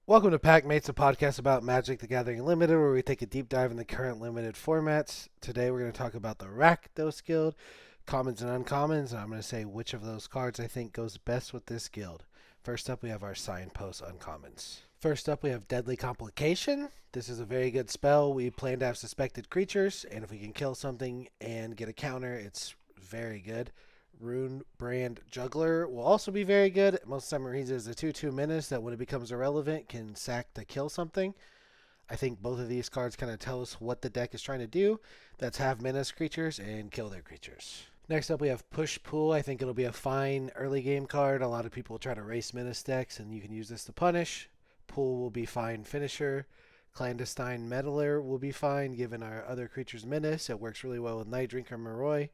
Welcome to Packmates, a podcast about Magic the Gathering Limited, where we take a deep dive in the current limited formats. Today we're going to talk about the Rakdos guild, commons and uncommons, and I'm going to say which of those cards I think goes best with this guild. First up, we have our signpost uncommons. First up, we have Deadly Complication. This is a very good spell. We plan to have suspected creatures, and if we can kill something and get a counter, it's very good. Rune Brand Juggler will also be very good. Most of the time it reads as a 2/2 menace that when it becomes irrelevant can sack to kill something. I think both of these cards kind of tell us what the deck is trying to do. That's have menace creatures and kill their creatures. Next up we have Push Pull. I think it'll be a fine early game card. A lot of people try to race menace decks and you can use this to punish. Pull will be fine finisher. Clandestine Meddler will be fine given our other creatures menace. It works really well with Night Drinker Moroi.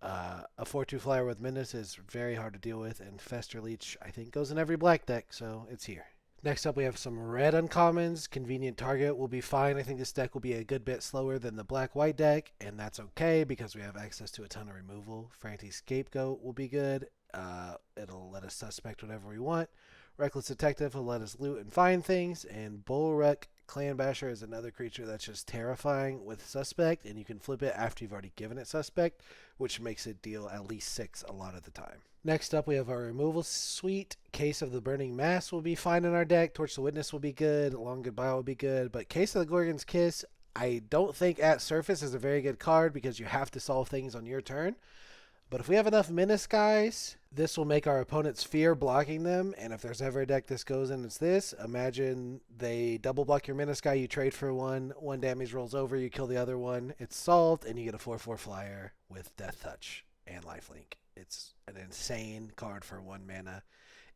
A 4/2 flyer with Menace is very hard to deal with, and Fester Leech, I think, goes in every black deck, so it's here. Next up, we have some red uncommons. Convenient Target will be fine. I think this deck will be a good bit slower than the black-white deck, and that's okay because we have access to a ton of removal. Frantic Scapegoat will be good. It'll let us suspect whatever we want. Reckless Detective will let us loot and find things, and Bullruck Clan Basher is another creature that's just terrifying with Suspect, and you can flip it after you've already given it Suspect, which makes it deal at least 6 a lot of the time. Next up, we have our removal suite. Case of the Burning Mass will be fine in our deck. Torch the Witness will be good. Long Goodbye will be good. But Case of the Gorgon's Kiss, I don't think at surface is a very good card because you have to solve things on your turn. But if we have enough Menace guys, this will make our opponents fear blocking them. And if there's ever a deck this goes in, it's this. Imagine they double block your Menace guy, you trade for one damage rolls over, you kill the other one, it's solved, and you get a 4/4 flyer with Death Touch and Lifelink. It's an insane card for 1 mana.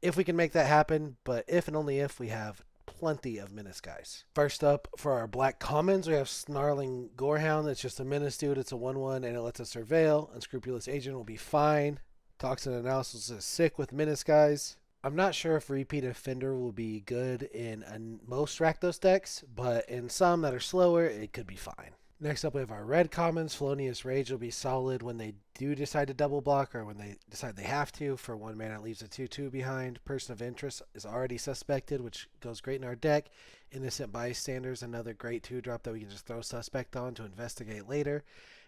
If we can make that happen, but if and only if we have plenty of Menace guys. First up, for our black commons, we have Snarling Gorehound. It's just a Menace dude. It's a 1/1 and it lets us surveil. Unscrupulous Agent will be fine. Toxin Analysis is sick with Menace guys. I'm not sure if Repeat Offender will be good in most Rakdos decks, but in some that are slower, it could be fine. Next up, we have our red commons. Felonious Rage will be solid when they do decide to double block or when they decide they have to. For 1 mana, it leaves a 2/2 behind. Person of Interest is already suspected, which goes great in our deck. Innocent Bystanders, another great 2-drop that we can just throw Suspect on to investigate later.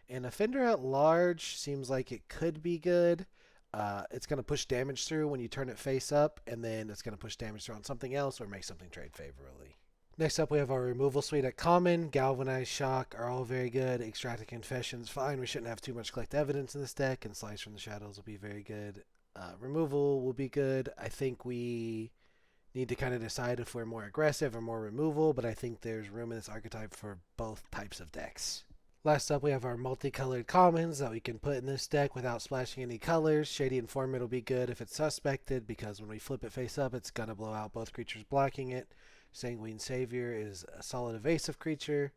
And Offender at Large seems like it could be good. It's going to push damage through when you turn it face up, and then it's going to push damage through on something else or make something trade favorably. Next up, we have our removal suite at common. Galvanized Shock are all very good. Extracted Confession's fine. We shouldn't have too much collect evidence in this deck, and Slice from the Shadows will be very good. Removal will be good. I think we need to kind of decide if we're more aggressive or more removal, but I think there's room in this archetype for both types of decks. Last up, we have our multicolored commons that we can put in this deck without splashing any colors. Shady Informant will be good if it's suspected, because when we flip it face up, it's going to blow out both creatures blocking it. Sanguine Savior is a solid evasive creature.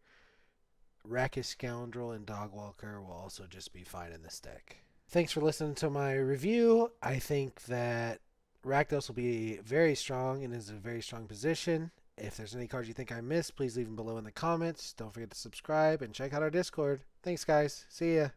Rakish Scoundrel and Dogwalker will also just be fine in this deck. Thanks for listening to my review. I think that Rakdos will be very strong and is in a very strong position. If there's any cards you think I missed, please leave them below in the comments. Don't forget to subscribe and check out our Discord. Thanks, guys. See ya.